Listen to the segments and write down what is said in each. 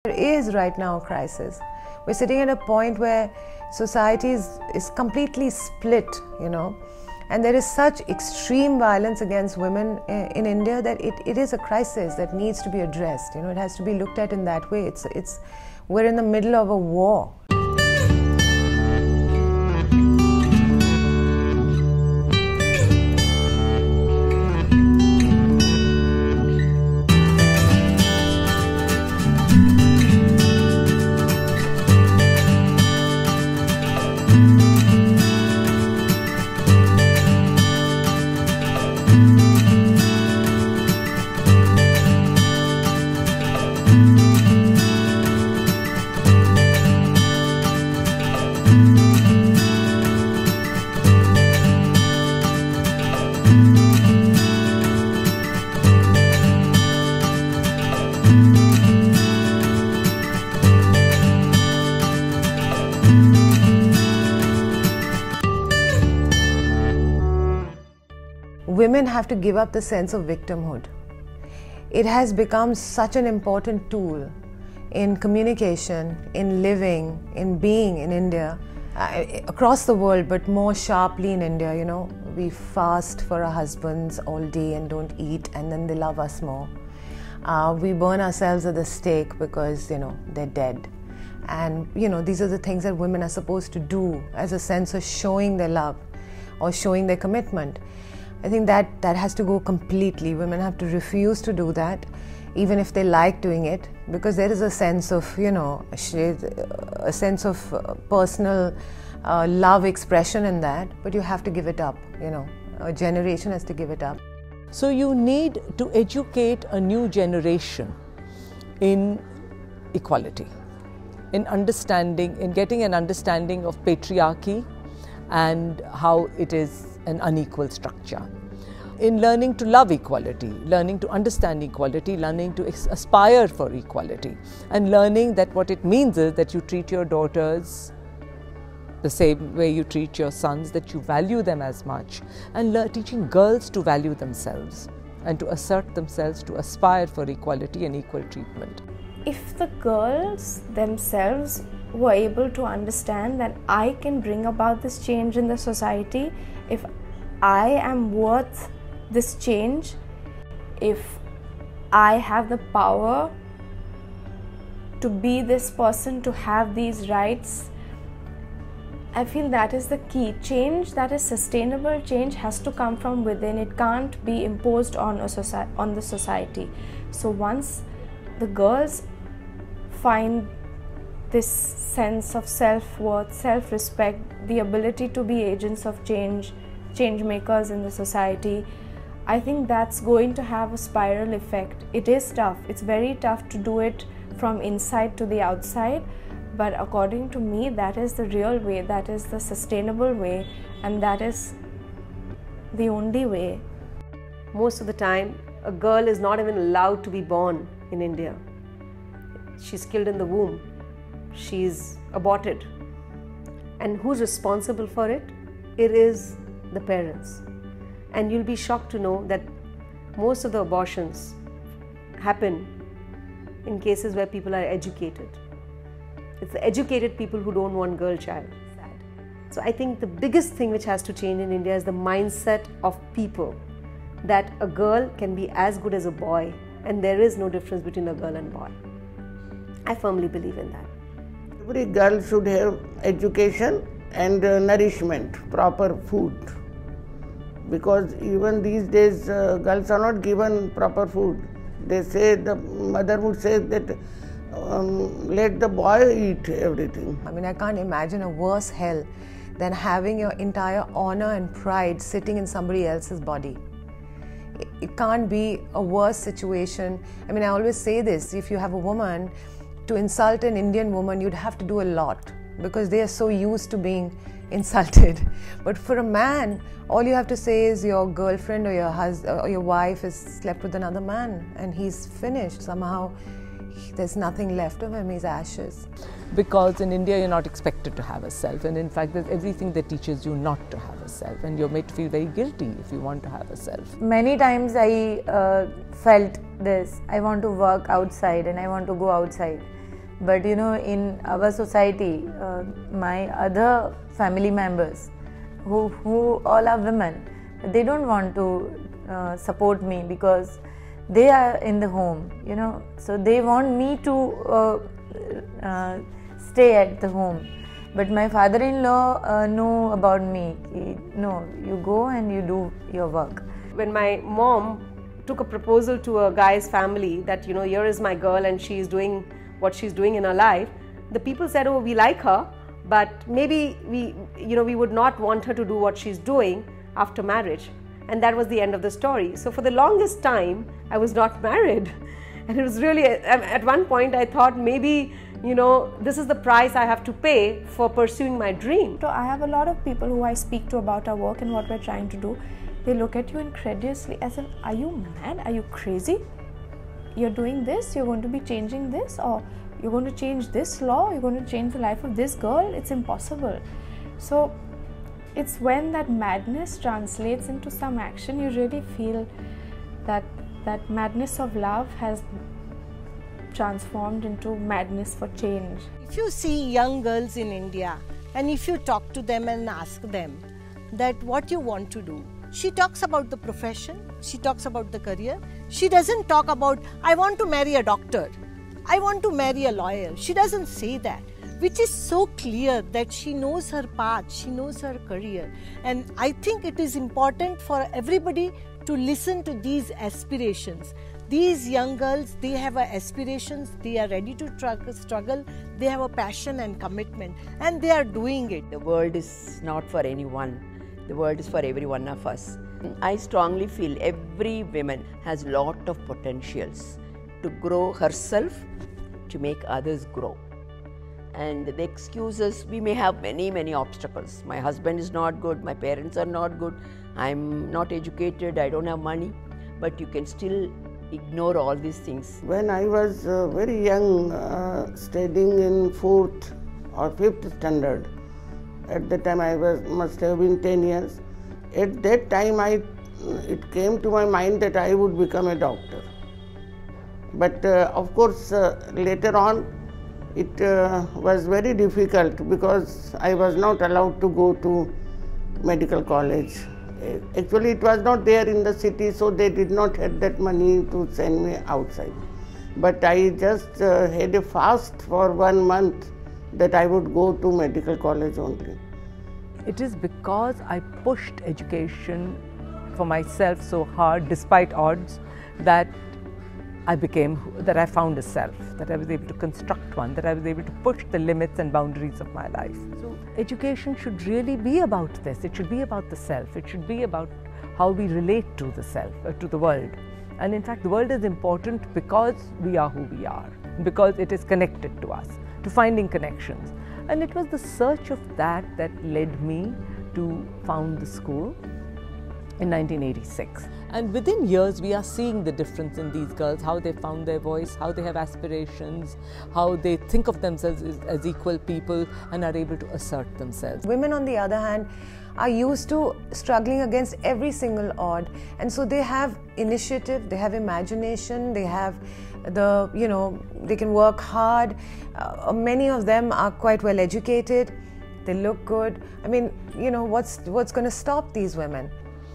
There is right now a crisis. We're sitting at a point where society is completely split, you know, and there is such extreme violence against women in India that it is a crisis that needs to be addressed. You know, it has to be looked at in that way. We're in the middle of a war. Women have to give up the sense of victimhood. It has become such an important tool in communication, in living, in being in India, across the world, but more sharply in India. You know, we fast for our husbands all day and don't eat, and then they love us more. We burn ourselves at the stake because, you know, they're dead. And, you know, these are the things that women are supposed to do as a sense of showing their love or showing their commitment. I think that has to go completely. Women have to refuse to do that, even if they like doing it, because there is a sense of, you know, a sense of personal love expression in that, but you have to give it up, you know. A generation has to give it up. So you need to educate a new generation in equality, in understanding, in getting an understanding of patriarchy and how it is an unequal structure. In learning to love equality, learning to understand equality, learning to aspire for equality, and learning that what it means is that you treat your daughters the same way you treat your sons, that you value them as much, and teaching girls to value themselves and to assert themselves, to aspire for equality and equal treatment. If the girls themselves were able to understand that I can bring about this change in the society, if I am worth this change, if I have the power to be this person, to have these rights, I feel that is the key. Change that is sustainable, change has to come from within. It can't be imposed on the society. So once the girls find this sense of self-worth, self-respect, the ability to be agents of change, change makers in the society, I think that's going to have a spiral effect. It is tough. It's very tough to do it from inside to the outside, but according to me, that is the real way, that is the sustainable way, and that is the only way. Most of the time, a girl is not even allowed to be born in India. She's killed in the womb. She's aborted. And who's responsible for it? It is the parents. And you'll be shocked to know that most of the abortions happen in cases where people are educated. It's the educated people who don't want girl child. So I think the biggest thing which has to change in India is the mindset of people, that a girl can be as good as a boy and there is no difference between a girl and boy. I firmly believe in that. Every girl should have education and nourishment, proper food. Because even these days girls are not given proper food. They say, the mother would say that let the boy eat everything. I mean, I can't imagine a worse hell than having your entire honor and pride sitting in somebody else's body. It can't be a worse situation. I mean, I always say this, if you have a woman, to insult an Indian woman, you'd have to do a lot because they are so used to being insulted. But for a man, all you have to say is your girlfriend or your husband or your wife has slept with another man and he's finished. Somehow there's nothing left of him, he's ashes. Because in India you're not expected to have a self, and in fact there's everything that teaches you not to have a self, and you're made to feel very guilty if you want to have a self. Many times I felt this, I want to work outside and I want to go outside. But you know, in our society, my other family members who all are women, they don't want to support me because they are in the home, you know, so they want me to stay at the home. But my father-in-law know about me. No, you go and you do your work. When my mom took a proposal to a guy's family that, you know, here is my girl and she's doing what she's doing in her life, the people said, oh, we like her, but maybe we would not want her to do what she's doing after marriage. And that was the end of the story. So for the longest time, I was not married. And it was really, at one point I thought maybe, you know, this is the price I have to pay for pursuing my dream. So I have a lot of people who I speak to about our work and what we're trying to do. They look at you incredulously as if, are you mad? Are you crazy? You're doing this, you're going to be changing this, or you're going to change this law, you're going to change the life of this girl. It's impossible. So it's when that madness translates into some action, you really feel that that madness of love has transformed into madness for change. If you see young girls in India and if you talk to them and ask them that what you want to do, she talks about the profession, she talks about the career. She doesn't talk about, I want to marry a doctor, I want to marry a lawyer. She doesn't say that, which is so clear that she knows her path, she knows her career. And I think it is important for everybody to listen to these aspirations. These young girls, they have aspirations, they are ready to struggle, they have a passion and commitment, and they are doing it. The world is not for anyone, the world is for every one of us. I strongly feel every woman has a lot of potentials to grow herself, to make others grow. And the excuses, we may have many obstacles. My husband is not good, my parents are not good, I'm not educated, I don't have money, but you can still ignore all these things. When I was very young, studying in 4th or 5th standard, at the time I must have been 10 years, at that time it came to my mind that I would become a doctor. But of course later on it was very difficult because I was not allowed to go to medical college. Actually it was not there in the city, so they did not have that money to send me outside. But I just had a fast for 1 month that I would go to medical college only. It is because I pushed education for myself so hard despite odds that I found a self, that I was able to construct one, that I was able to push the limits and boundaries of my life. So education should really be about this. It should be about the self. It should be about how we relate to the self, to the world. And in fact, the world is important because we are who we are, because it is connected to us, to finding connections. And it was the search of that led me to found the school in 1986. And within years, we are seeing the difference in these girls, how they found their voice, how they have aspirations, how they think of themselves as equal people and are able to assert themselves. Women, on the other hand, are used to struggling against every single odd, and so they have initiative, they have imagination, they have they can work hard. Many of them are quite well educated, they look good. I mean, what's going to stop these women?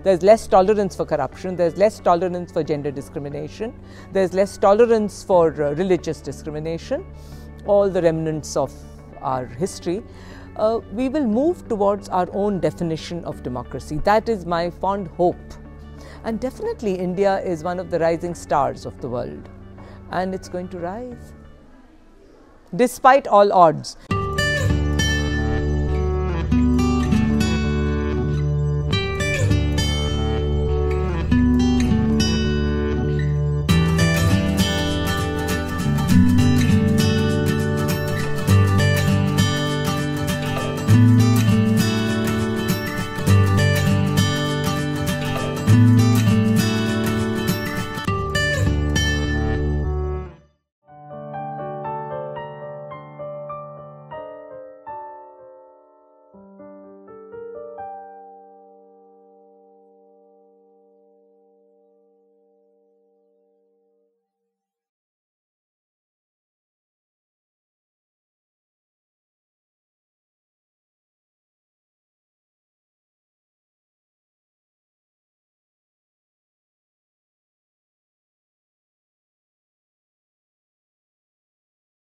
There's less tolerance for corruption, there's less tolerance for gender discrimination, there's less tolerance for religious discrimination, all the remnants of our history. We will move towards our own definition of democracy. That is my fond hope. And definitely India is one of the rising stars of the world, and it's going to rise despite all odds.